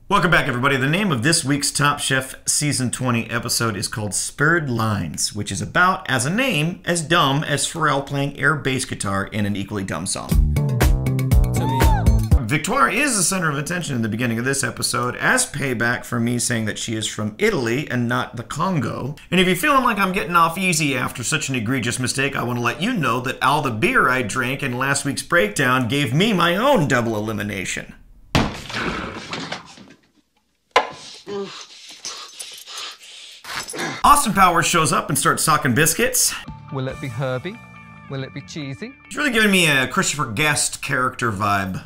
Welcome back, everybody. The name of this week's Top Chef Season 20 episode is called Spurred Lines, which is about, as a name, as dumb as Pharrell playing air bass guitar in an equally dumb song. Victoire is the center of attention in the beginning of this episode as payback for me saying that she is from Italy and not the Congo. And if you're feeling like I'm getting off easy after such an egregious mistake, I want to let you know that all the beer I drank in last week's breakdown gave me my own double elimination. Austin Powers shows up and starts talking biscuits. Will it be herby? Will it be cheesy? He's really giving me a Christopher Guest character vibe.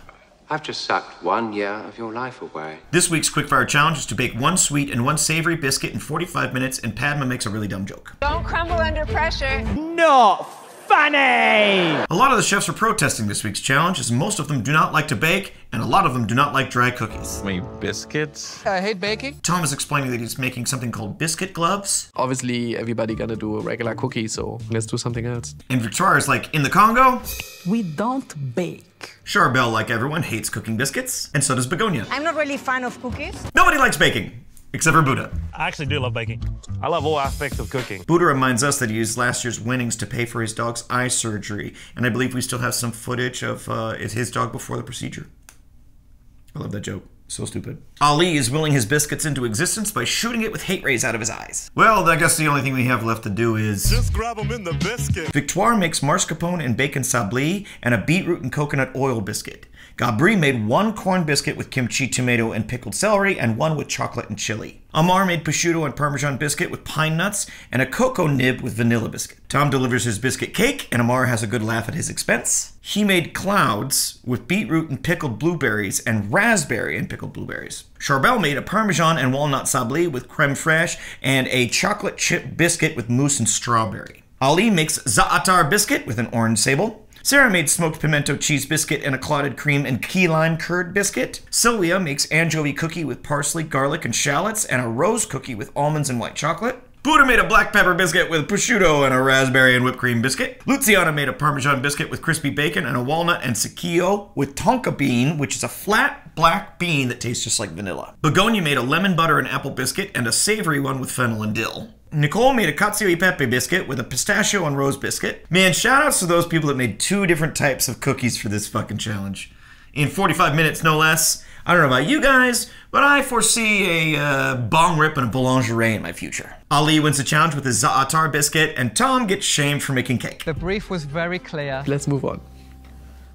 I've just sucked 1 year of your life away. This week's quickfire challenge is to bake one sweet and one savory biscuit in 45 minutes, and Padma makes a really dumb joke. Don't crumble under pressure. Not funny! A lot of the chefs are protesting this week's challenge, as most of them do not like to bake, and a lot of them do not like dry cookies. Wait, biscuits? I hate baking. Tom is explaining that he's making something called biscuit gloves. Obviously, everybody gonna do a regular cookie, so let's do something else. And Victoire is like, in the Congo, We don't bake. Charbel, like everyone, hates cooking biscuits, and so does Begonia. I'm not really a fan of cookies. Nobody likes baking, except for Buddha. I actually do love baking. I love all aspects of cooking. Buddha reminds us that he used last year's winnings to pay for his dog's eye surgery, and I believe we still have some footage of his dog before the procedure. I love that joke. So stupid. Ali is willing his biscuits into existence by shooting it with hate rays out of his eyes. Well, I guess the only thing we have left to do is... Just grab them in the biscuit. Victoire makes mascarpone and bacon sabli and a beetroot and coconut oil biscuit. Gabri made one corn biscuit with kimchi, tomato, and pickled celery, and one with chocolate and chili. Amar made prosciutto and parmesan biscuit with pine nuts, and a cocoa nib with vanilla biscuit. Tom delivers his biscuit cake, and Amar has a good laugh at his expense. He made clouds with beetroot and pickled blueberries, and raspberry and pickled blueberries. Charbel made a parmesan and walnut sabli with creme fraiche, and a chocolate chip biscuit with mousse and strawberry. Ali makes za'atar biscuit with an orange sable. Sarah made smoked pimento cheese biscuit and a clotted cream and key lime curd biscuit. Sylvia makes anchovy cookie with parsley, garlic, and shallots, and a rose cookie with almonds and white chocolate. Buddha made a black pepper biscuit with prosciutto and a raspberry and whipped cream biscuit. Luciana made a parmesan biscuit with crispy bacon and a walnut and secchio with tonka bean, which is a flat black bean that tastes just like vanilla. Begonia made a lemon butter and apple biscuit and a savory one with fennel and dill. Nicole made a cacio e pepe biscuit with a pistachio and rose biscuit. Man, shout outs to those people that made 2 different types of cookies for this fucking challenge. In 45 minutes, no less. I don't know about you guys, but I foresee a bong rip and a boulangerie in my future. Ali wins the challenge with his za'atar biscuit, and Tom gets shamed for making cake. The brief was very clear. Let's move on.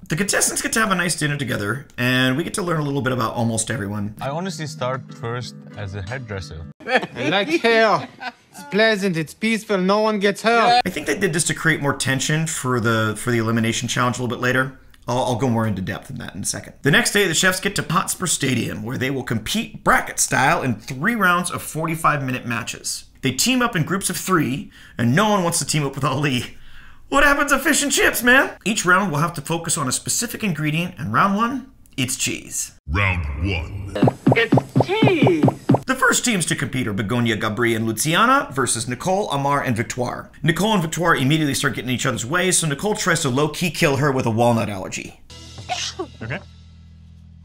The contestants get to have a nice dinner together, and we get to learn a little bit about almost everyone. I honestly start first as a hairdresser. I like hair. It's pleasant, it's peaceful, no one gets hurt. I think they did this to create more tension for the elimination challenge a little bit later. I'll go more into depth in that in a second. The next day, the chefs get to Hotspur Stadium, where they will compete bracket style in 3 rounds of 45-minute matches. They team up in groups of 3, and no one wants to team up with Ali. What happens to fish and chips, man? Each round will have to focus on a specific ingredient, and round 1, it's cheese. Round 1. It's cheese! The first teams to compete are Begonia, Gabri, and Luciana versus Nicole, Amar, and Victoire. Nicole and Victoire immediately start getting in each other's way, so Nicole tries to low-key kill her with a walnut allergy. Okay.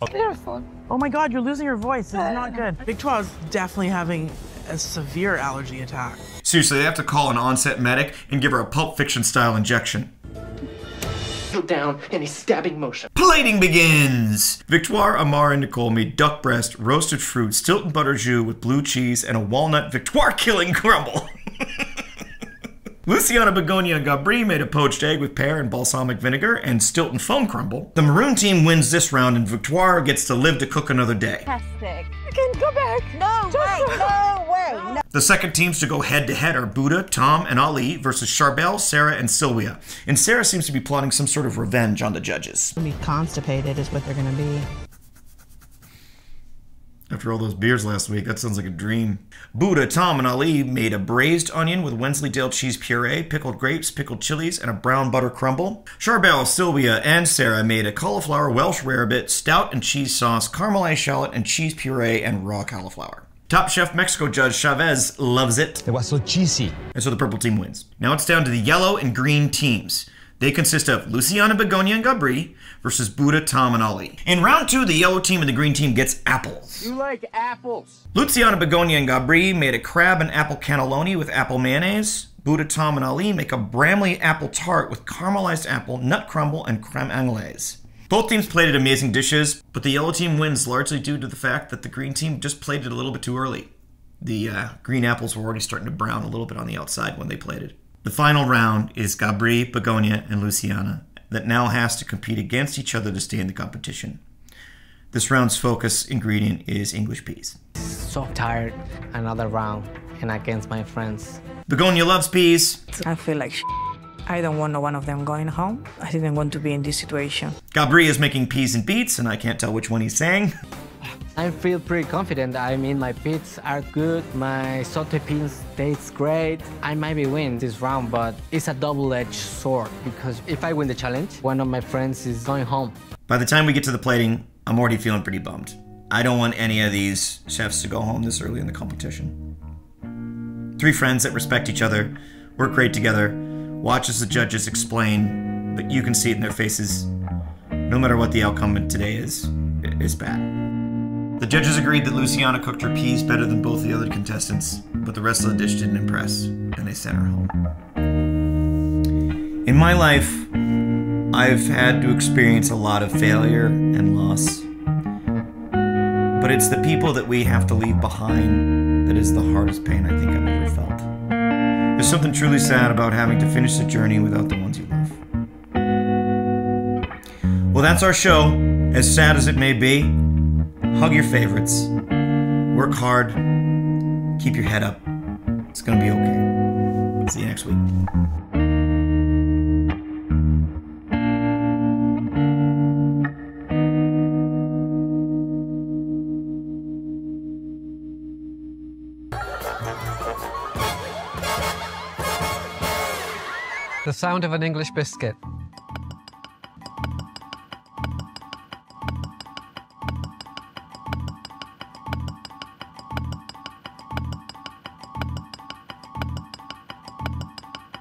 Beautiful. Oh my god, you're losing your voice. This is not good. Victoire's definitely having a severe allergy attack. Seriously, they have to call an on-set medic and give her a Pulp Fiction-style injection. Down in a stabbing motion. Plating begins! Victoire, Amar, and Nicole made duck breast, roasted fruit, Stilton butter jus with blue cheese, and a walnut Victoire-killing crumble. Luciana, Begonia, and Gabri made a poached egg with pear and balsamic vinegar and Stilton foam crumble. The maroon team wins this round, and Victoire gets to live to cook another day. Fantastic. I can go back. No way, no way. No. The second teams to go head-to-head are Buddha, Tom, and Ali versus Charbel, Sarah, and Sylvia. And Sarah seems to be plotting some sort of revenge on the judges. Be constipated is what they're gonna be. After all those beers last week, that sounds like a dream. Buddha, Tom, and Ali made a braised onion with Wensleydale cheese puree, pickled grapes, pickled chilies, and a brown butter crumble. Charbel, Sylvia, and Sarah made a cauliflower Welsh rarebit, stout and cheese sauce, caramelized shallot, and cheese puree, and raw cauliflower. Top Chef Mexico judge Chavez loves it. It was so cheesy. And so the purple team wins. Now it's down to the yellow and green teams. They consist of Luciana, Begonia, and Gabri versus Buddha, Tom, and Ali. In round 2, the yellow team and the green team gets apples. You like apples? Luciana, Begonia, and Gabri made a crab and apple cannelloni with apple mayonnaise. Buddha, Tom, and Ali make a Bramley apple tart with caramelized apple, nut crumble, and creme anglaise. Both teams plated amazing dishes, but the yellow team wins largely due to the fact that the green team just plated a little bit too early. The green apples were already starting to brown a little bit on the outside when they plated. The final round is Gabri, Begonia, and Luciana that now has to compete against each other to stay in the competition. This round's focus ingredient is English peas. So tired. Another round and against my friends. Begonia loves peas. I feel like I don't want one of them going home. I didn't want to be in this situation. Gabri is making peas and beets, and I can't tell which one he's saying. I feel pretty confident. I mean, my beets are good. My saute beans taste great. I might be win this round, but it's a double-edged sword because if I win the challenge, one of my friends is going home. By the time we get to the plating, I'm already feeling pretty bummed. I don't want any of these chefs to go home this early in the competition. 3 friends that respect each other, work great together, watch as the judges explain, but you can see it in their faces. No matter what the outcome today is bad. The judges agreed that Luciana cooked her peas better than both the other contestants, but the rest of the dish didn't impress, and they sent her home. In my life, I've had to experience a lot of failure and loss, but it's the people that we have to leave behind that is the hardest pain I think I've ever felt. There's something truly sad about having to finish the journey without the ones you love. Well, that's our show. As sad as it may be, hug your favorites, work hard, keep your head up. It's gonna be okay. See you next week. The sound of an English biscuit.